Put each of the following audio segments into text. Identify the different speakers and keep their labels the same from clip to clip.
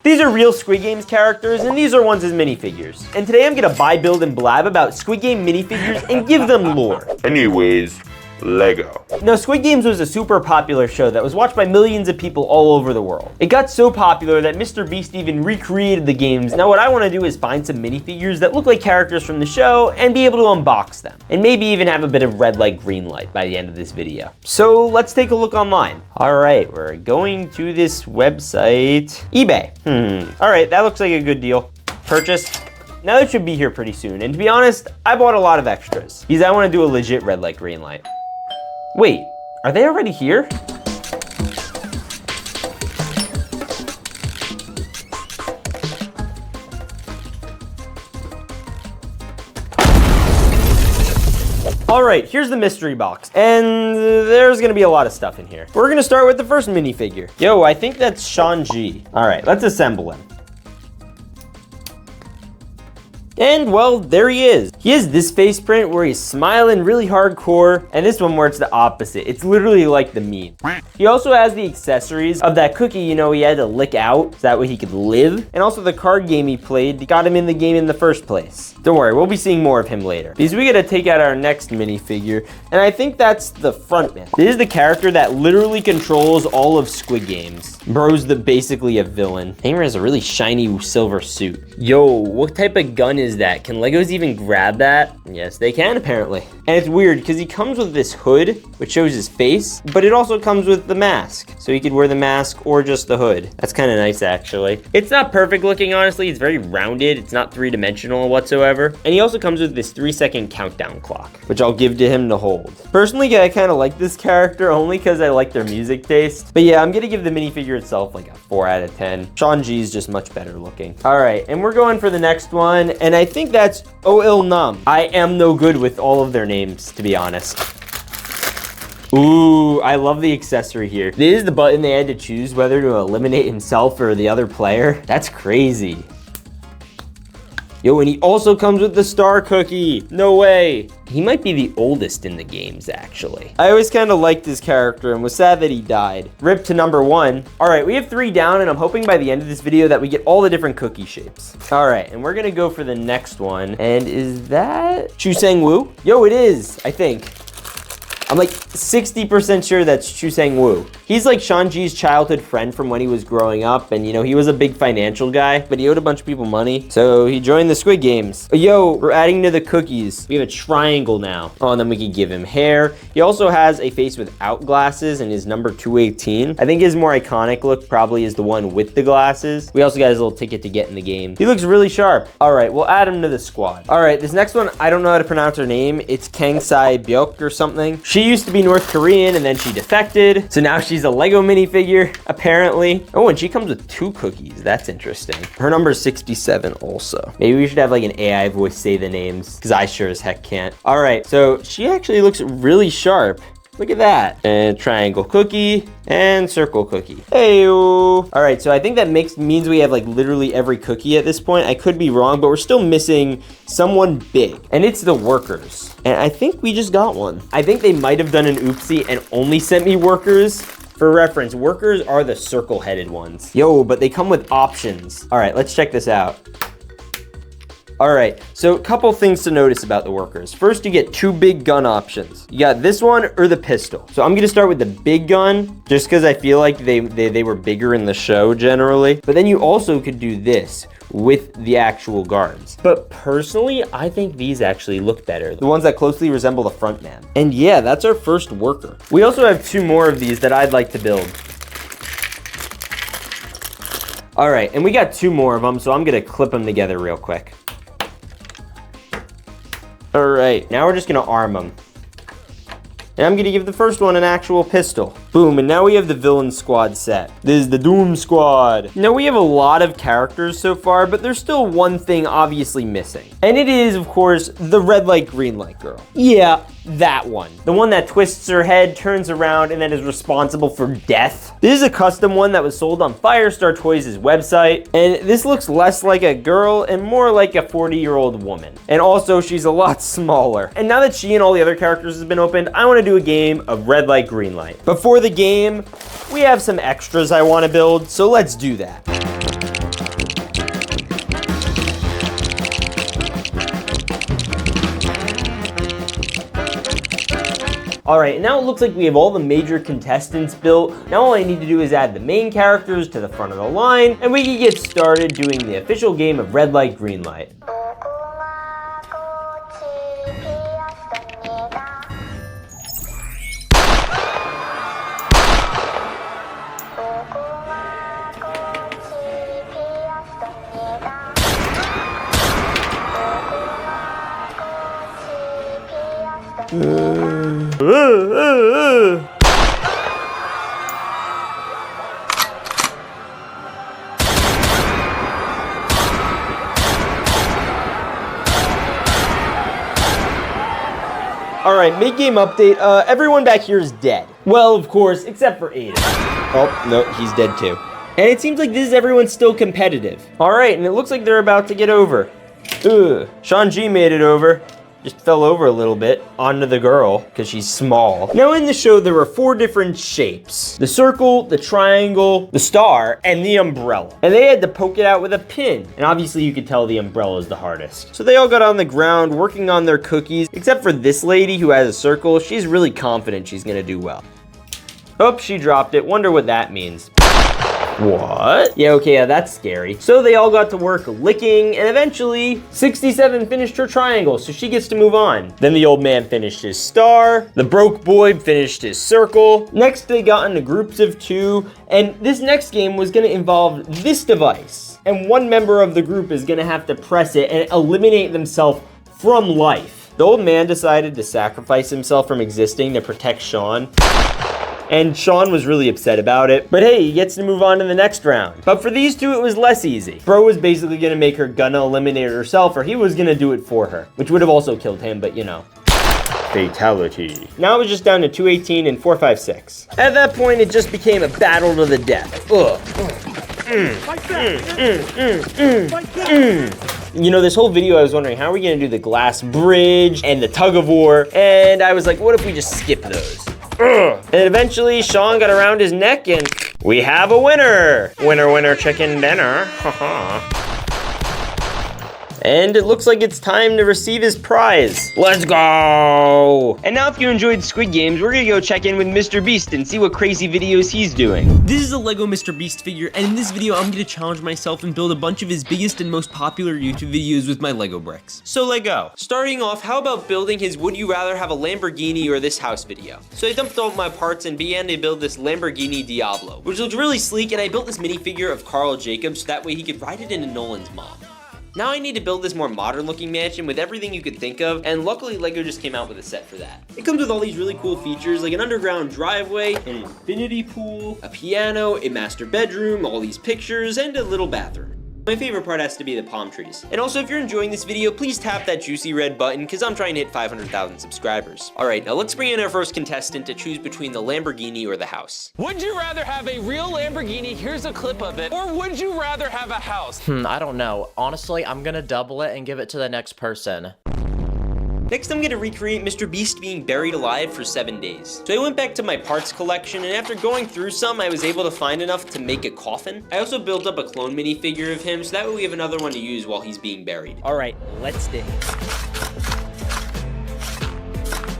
Speaker 1: These are real Squid Games characters, and these are ones as minifigures. And today I'm gonna buy, build, and blab about Squid Game minifigures and give them lore.
Speaker 2: Anyways, Lego.
Speaker 1: Now, Squid Games was a super popular show that was watched by millions of people all over the world. It got so popular that MrBeast even recreated the games. Now, what I want to do is find some minifigures that look like characters from the show and be able to unbox them. And maybe even have a bit of red light, green light by the end of this video. So let's take a look online. All right, we're going to this website. eBay. All right, that looks like a good deal. Purchase. Now it should be here pretty soon. And to be honest, I bought a lot of extras because I want to do a legit red light, green light. Wait, are they already here? All right, here's the mystery box, and there's gonna be a lot of stuff in here. We're gonna start with the first minifigure. Yo, I think that's Shanji. All right, let's assemble him. And well, there he is. He has this face print where he's smiling really hardcore, and this one where it's the opposite. It's literally like the meme. He also has the accessories of that cookie, you know, he had to lick out so that way he could live. And also the card game he played got him in the game in the first place. Don't worry, we'll be seeing more of him later. Because we gotta take out our next minifigure, and I think that's the frontman. This is the character that literally controls all of Squid Games. Bro's basically a villain. Hamer has a really shiny silver suit. Yo, what type of gun is that? Can Legos even grab that? Yes, they can apparently. And it's weird because he comes with this hood, which shows his face, but it also comes with the mask. So he could wear the mask or just the hood. That's kind of nice actually. It's not perfect looking, honestly. It's very rounded. It's not three-dimensional whatsoever. And he also comes with this 3-second countdown clock, which I'll give to him to hold. Personally, I kind of like this character only because I like their music taste. But yeah, I'm gonna give the minifigure itself like a 4 out of 10. Shanji is just much better looking. All right, and we're going for the next one. And I think that's Oh Il Nam. I am no good with all of their names, to be honest. Ooh, I love the accessory here. This is the button they had to choose whether to eliminate himself or the other player. That's crazy. Yo, and he also comes with the star cookie. No way. He might be the oldest in the games, actually. I always kind of liked his character and was sad that he died. Rip to number 1. All right, we have 3 down, and I'm hoping by the end of this video that we get all the different cookie shapes. All right, and we're gonna go for the next one. And is that Chu Sang-woo? Yo, it is, I think. I'm like 60% sure that's Chu Sang-woo. He's like Shanji's childhood friend from when he was growing up, and you know, he was a big financial guy, but he owed a bunch of people money, so he joined the Squid Games. Yo, we're adding to the cookies. We have a triangle now. Oh, and then we can give him hair. He also has a face without glasses and is number 218. I think his more iconic look probably is the one with the glasses. We also got his little ticket to get in the game. He looks really sharp. All right, we'll add him to the squad. All right, this next one, I don't know how to pronounce her name. It's Kang Sae-byuk or something. She used to be North Korean and then she defected. So now she's a Lego minifigure, apparently. Oh, and she comes with 2 cookies. That's interesting. Her number is 67 also. Maybe we should have like an AI voice say the names because I sure as heck can't. All right, so she actually looks really sharp. Look at that. And triangle cookie and circle cookie. Hey-o. All right, so I think that means we have like literally every cookie at this point. I could be wrong, but we're still missing someone big, and it's the workers. And I think we just got one. I think they might have done an oopsie and only sent me workers. For reference, workers are the circle-headed ones. Yo, but they come with options. All right, let's check this out. All right, so a couple things to notice about the workers. First, you get 2 big gun options. You got this one or the pistol. So I'm gonna start with the big gun, just because I feel like they were bigger in the show generally. But then you also could do this with the actual guards. But personally, I think these actually look better. The ones that closely resemble the front man. And yeah, that's our first worker. We also have 2 more of these that I'd like to build. All right, and we got 2 more of them, so I'm gonna clip them together real quick. All right, now we're just gonna arm them. And I'm gonna give the first one an actual pistol. Boom, and now we have the villain squad set. This is the Doom Squad. Now we have a lot of characters so far, but there's still one thing obviously missing. And it is, of course, the red light, green light girl. Yeah, that one. The one that twists her head, turns around, and then is responsible for death. This is a custom one that was sold on Firestar Toys' website. And this looks less like a girl and more like a 40-year-old woman. And also, she's a lot smaller. And now that she and all the other characters have been opened, I wanna do a game of red light, green light. Before the game, we have some extras I wanna build, so let's do that. All right, now it looks like we have all the major contestants built. Now all I need to do is add the main characters to the front of the line, and we can get started doing the official game of red light, green light. All right, mid-game update. Everyone back here is dead. Well, of course, except for Aiden. Oh, no, he's dead too. And it seems like this is everyone's still competitive. All right, and it looks like they're about to get over. Ugh. Sean G made it over. Just fell over a little bit onto the girl because she's small. Now in the show, there were 4 different shapes. The circle, the triangle, the star, and the umbrella. And they had to poke it out with a pin. And obviously you could tell the umbrella is the hardest. So they all got on the ground working on their cookies, except for this lady who has a circle. She's really confident she's gonna do well. Oh, she dropped it. Wonder what that means. What? Yeah, okay, yeah, that's scary. So they all got to work licking, and eventually 67 finished her triangle, so she gets to move on. Then the old man finished his star, the broke boy finished his circle. Next they got into groups of 2, and this next game was gonna involve this device. And one member of the group is gonna have to press it and eliminate themselves from life. The old man decided to sacrifice himself from existing to protect Sean. And Sean was really upset about it. But hey, he gets to move on to the next round. But for these 2, it was less easy. Bro was basically gonna make her gonna eliminate herself, or he was gonna do it for her, which would have also killed him, but you know. Fatality. Now it was just down to 218 and 456. At that point, it just became a battle to the death. Ugh. You know, this whole video I was wondering, how are we gonna do the glass bridge and the tug of war? And I was like, what if we just skip those? And eventually Sean got around his neck and we have a winner. Winner, winner, chicken dinner. And it looks like it's time to receive his prize. Let's go! And now if you enjoyed Squid Games, we're gonna go check in with MrBeast and see what crazy videos he's doing.
Speaker 3: This is a Lego MrBeast figure, and in this video, I'm gonna challenge myself and build a bunch of his biggest and most popular YouTube videos with my Lego bricks. So Lego. Starting off, how about building his would you rather have a Lamborghini or this house video? So I dumped all my parts and began to build this Lamborghini Diablo, which looks really sleek, and I built this minifigure of Carl Jacobs so that way he could ride it into Nolan's mom. Now I need to build this more modern looking mansion with everything you could think of, and luckily Lego just came out with a set for that. It comes with all these really cool features like an underground driveway, an infinity pool, a piano, a master bedroom, all these pictures, and a little bathroom. My favorite part has to be the palm trees. And also, if you're enjoying this video, please tap that juicy red button because I'm trying to hit 500,000 subscribers. All right, now let's bring in our first contestant to choose between the Lamborghini or the house.
Speaker 4: Would you rather have a real Lamborghini, here's a clip of it, or would you rather have a house?
Speaker 5: I don't know. Honestly, I'm gonna double it and give it to the next person.
Speaker 1: Next, I'm gonna recreate MrBeast being buried alive for 7 days. So I went back to my parts collection, and after going through some, I was able to find enough to make a coffin. I also built up a clone minifigure of him, so that way we have another one to use while he's being buried.
Speaker 3: All right, let's dig.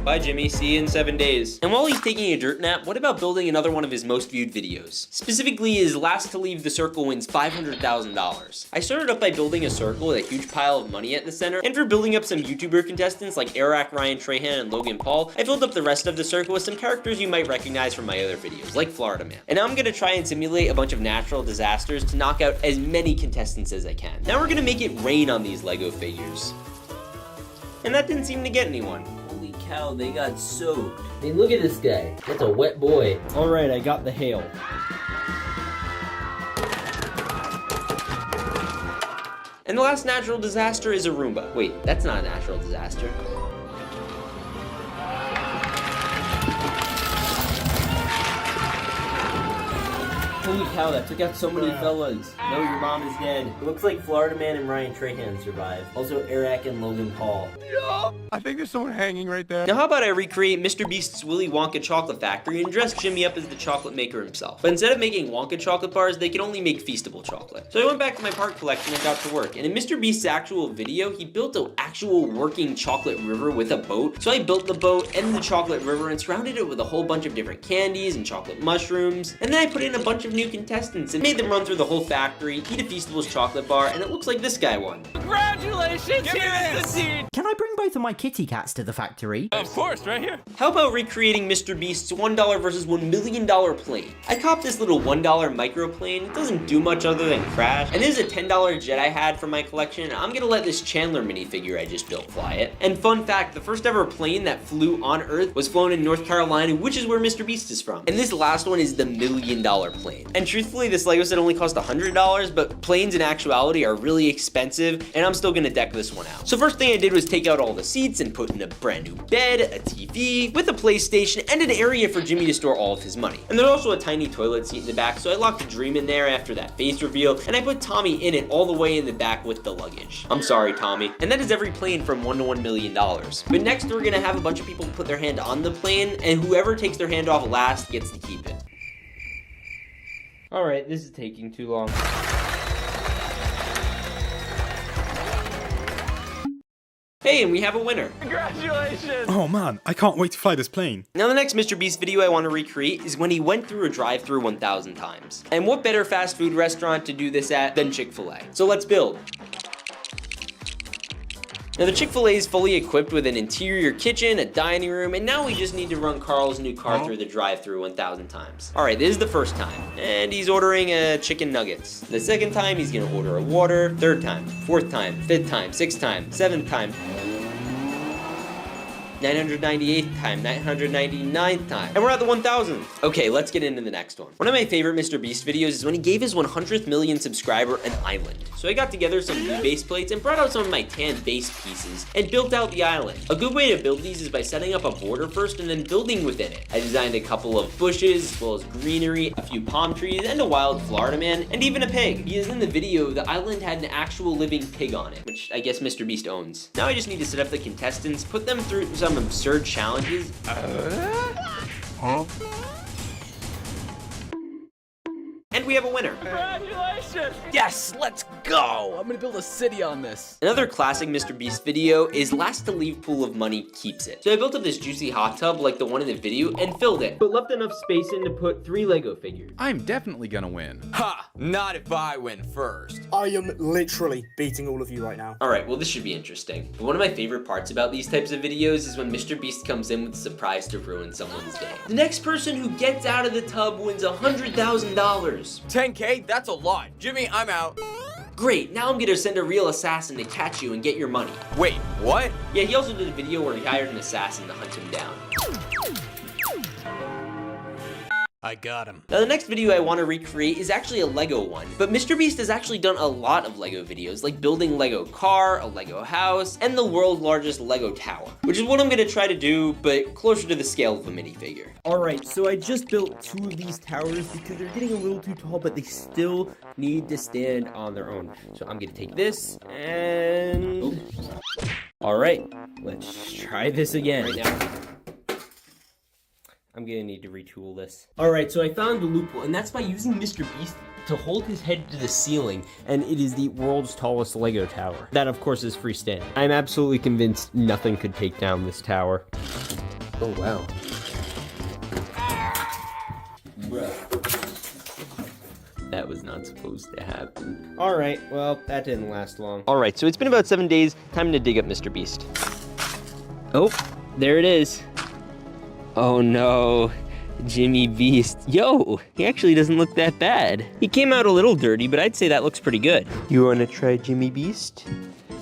Speaker 1: Bye, Jimmy. See you in 7 days. And while he's taking a dirt nap, what about building another one of his most viewed videos? Specifically, his last to leave the circle wins $500,000. I started up by building a circle with a huge pile of money at the center, and for building up some YouTuber contestants like Eric, Ryan Trahan, and Logan Paul, I filled up the rest of the circle with some characters you might recognize from my other videos, like Florida Man. And now I'm gonna try and simulate a bunch of natural disasters to knock out as many contestants as I can. Now we're gonna make it rain on these Lego figures. And that didn't seem to get anyone.
Speaker 3: Holy cow, they got soaked. I mean, look at this guy. That's a wet boy. All right, I got the hail.
Speaker 1: And the last natural disaster is a Roomba. Wait, that's not a natural disaster. Holy cow, that took out so many fellas. No, your mom is dead. It looks like Florida Man and Ryan Trahan survived. Also, Eric and Logan Paul.
Speaker 6: I think there's someone hanging right there.
Speaker 3: Now how about I recreate MrBeast's Willy Wonka chocolate factory and dress Jimmy up as the chocolate maker himself. But instead of making Wonka chocolate bars, they can only make Feastable chocolate. So I went back to my part collection and got to work. And in MrBeast's actual video, he built an actual working chocolate river with a boat. So I built the boat and the chocolate river and surrounded it with a whole bunch of different candies and chocolate mushrooms. And then I put in a bunch of new contestants and made them run through the whole factory, eat a Feastable's chocolate bar, and it looks like this guy won.
Speaker 4: Congratulations! Here is the seed!
Speaker 7: Can I bring both of my kitty cats to the factory?
Speaker 4: Of course, right here.
Speaker 3: How about recreating MrBeast's $1 versus $1 million plane? I copped this little $1 microplane. It doesn't do much other than crash. And this is a $10 jet I had from my collection. I'm gonna let this Chandler minifigure I just built fly it. And fun fact, the first ever plane that flew on Earth was flown in North Carolina, which is where MrBeast is from. And this last one is the $1 million plane. And truthfully, this Lego set only cost $100, but planes in actuality are really expensive, and I'm still gonna deck this one out. So first thing I did was take out all the seats and put in a brand new bed, a TV, with a PlayStation, and an area for Jimmy to store all of his money. And there's also a tiny toilet seat in the back, so I locked a Dream in there after that face reveal, and I put Tommy in it all the way in the back with the luggage. I'm sorry, Tommy. And that is every plane from $1 to $1 million. But next we're gonna have a bunch of people put their hand on the plane, and whoever takes their hand off last gets to keep it.
Speaker 1: All right, this is taking too long.
Speaker 3: Hey, and we have a winner.
Speaker 4: Congratulations!
Speaker 8: Oh man, I can't wait to fly this plane.
Speaker 3: Now the next MrBeast video I want to recreate is when he went through a drive-thru 1,000 times. And what better fast food restaurant to do this at than Chick-fil-A? So let's build. Now the Chick-fil-A is fully equipped with an interior kitchen, a dining room, and now we just need to run Carl's new car through the drive-thru 1,000 times. All right, this is the first time, and he's ordering chicken nuggets. The second time, he's gonna order a water. Third time, fourth time, fifth time, sixth time, seventh time. 998th time, 999th time, and we're at the 1000th. Okay, let's get into the next one. One of my favorite MrBeast videos is when he gave his 100th million subscriber an island. So I got together some blue base plates and brought out some of my tan base pieces and built out the island. A good way to build these is by setting up a border first and then building within it. I designed a couple of bushes, as well as greenery, a few palm trees, and a wild Florida man, and even a pig. Because in the video, the island had an actual living pig on it, which I guess MrBeast owns. Now I just need to set up the contestants, put them through some absurd challenges. And we have a winner.
Speaker 4: Congratulations!
Speaker 9: Yes, let's go! I'm gonna build a city on this.
Speaker 3: Another classic MrBeast video is last to leave pool of money keeps it. So I built up this juicy hot tub like the one in the video and filled it, but left enough space in to put 3 Lego figures.
Speaker 6: I'm definitely gonna win.
Speaker 9: Ha! Not if I win first.
Speaker 10: I am literally beating all of you right now.
Speaker 3: All right, well this should be interesting. But one of my favorite parts about these types of videos is when MrBeast comes in with a surprise to ruin someone's day. The next person who gets out of the tub wins $100,000.
Speaker 9: 10K? That's a lot. Jimmy, I'm out.
Speaker 3: Great, now I'm gonna send a real assassin to catch you and get your money.
Speaker 9: Wait, what?
Speaker 3: Yeah, he also did a video where he hired an assassin to hunt him down.
Speaker 9: I got him.
Speaker 3: Now the next video I want to recreate is actually a Lego one, but MrBeast has actually done a lot of Lego videos, like building Lego car, a Lego house, and the world's largest Lego tower, which is what I'm gonna try to do, but closer to the scale of a minifigure.
Speaker 1: All right, so I just built 2 of these towers because they're getting a little too tall, but they still need to stand on their own. So I'm gonna take this and... All right, let's try this again. Right now. I'm gonna need to retool this. All right, so I found the loophole, and that's by using MrBeast to hold his head to the ceiling, and it is the world's tallest Lego tower. That, of course, is freestanding. I'm absolutely convinced nothing could take down this tower. Oh, wow. Bruh. That was not supposed to happen. All right, well, that didn't last long. All right, so it's been about 7 days. Time to dig up MrBeast. Oh, there it is. Oh no, Jimmy Beast. Yo, he actually doesn't look that bad. He came out a little dirty, but I'd say that looks pretty good. You wanna try Jimmy Beast?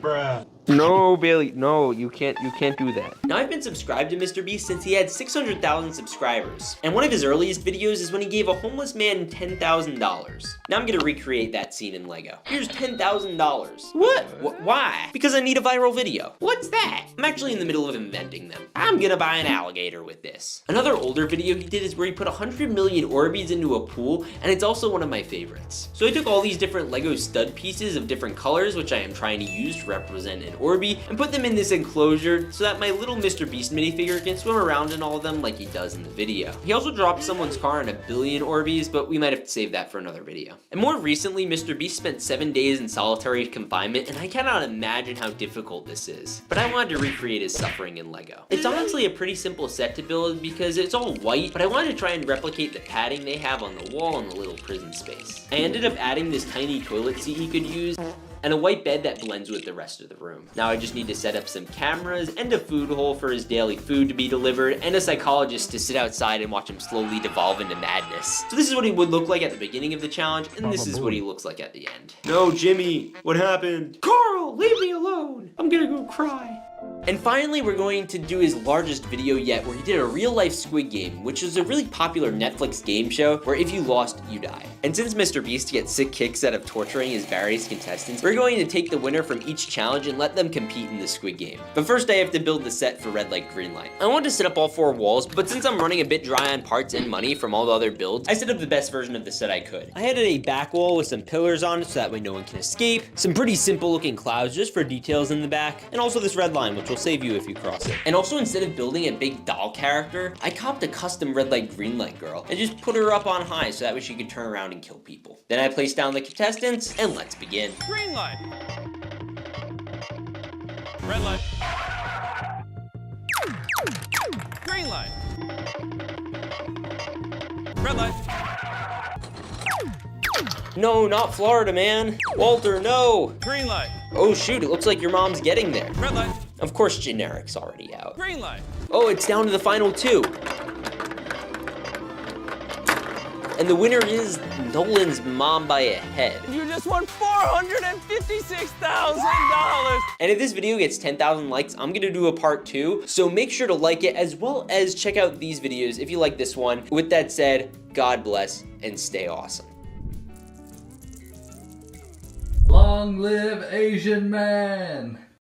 Speaker 6: Bruh.
Speaker 1: No, Bailey. No, you can't do that.
Speaker 3: Now, I've been subscribed to MrBeast since he had 600,000 subscribers. And one of his earliest videos is when he gave a homeless man $10,000. Now I'm gonna recreate that scene in Lego. Here's $10,000. What? Why? Because I need a viral video. What's that? I'm actually in the middle of inventing them. I'm gonna buy an alligator with this. Another older video he did is where he put 100 million Orbeez into a pool, and it's also one of my favorites. So I took all these different Lego stud pieces of different colors, which I am trying to use to represent an Orby, and put them in this enclosure so that my little MrBeast minifigure can swim around in all of them like he does in the video. He also dropped someone's car in 1 billion Orbeez, but we might have to save that for another video. And more recently, MrBeast spent 7 days in solitary confinement, and I cannot imagine how difficult this is. But I wanted to recreate his suffering in Lego. It's honestly a pretty simple set to build because it's all white, but I wanted to try and replicate the padding they have on the wall in the little prison space. I ended up adding this tiny toilet seat he could use, and a white bed that blends with the rest of the room. Now I just need to set up some cameras and a food hole for his daily food to be delivered, and a psychologist to sit outside and watch him slowly devolve into madness. So this is what he would look like at the beginning of the challenge, and this is what he looks like at the end. No, Jimmy, what happened? Carl, leave me alone. I'm gonna go cry. And finally, we're going to do his largest video yet, where he did a real-life Squid Game, which is a really popular Netflix game show where if you lost, you die. And since MrBeast gets sick kicks out of torturing his various contestants, we're going to take the winner from each challenge and let them compete in the Squid Game. But first, I have to build the set for red light, green light. I wanted to set up all 4 walls, but since I'm running a bit dry on parts and money from all the other builds, I set up the best version of the set I could. I added a back wall with some pillars on it so that way no one can escape, some pretty simple looking clouds just for details in the back, and also this red line, which will save you if you cross it. And also, instead of building a big doll character, I copped a custom red light, green light girl and just put her up on high so that way she could turn around and kill people. Then I placed down the contestants, and let's begin.
Speaker 4: Green light. Red light. Green light. Red light.
Speaker 3: No, not Florida, man. Walter, no.
Speaker 4: Green light.
Speaker 3: Oh shoot, it looks like your mom's getting there.
Speaker 4: Red light.
Speaker 3: Of course, generic's already out.
Speaker 4: Green light.
Speaker 3: Oh, it's down to the final 2. And the winner is Nolan's mom by a head.
Speaker 4: You just won $456,000.
Speaker 3: And if this video gets 10,000 likes, I'm gonna do a part 2. So make sure to like it, as well as check out these videos if you like this one. With that said, God bless and stay awesome.
Speaker 11: Long live Asian man!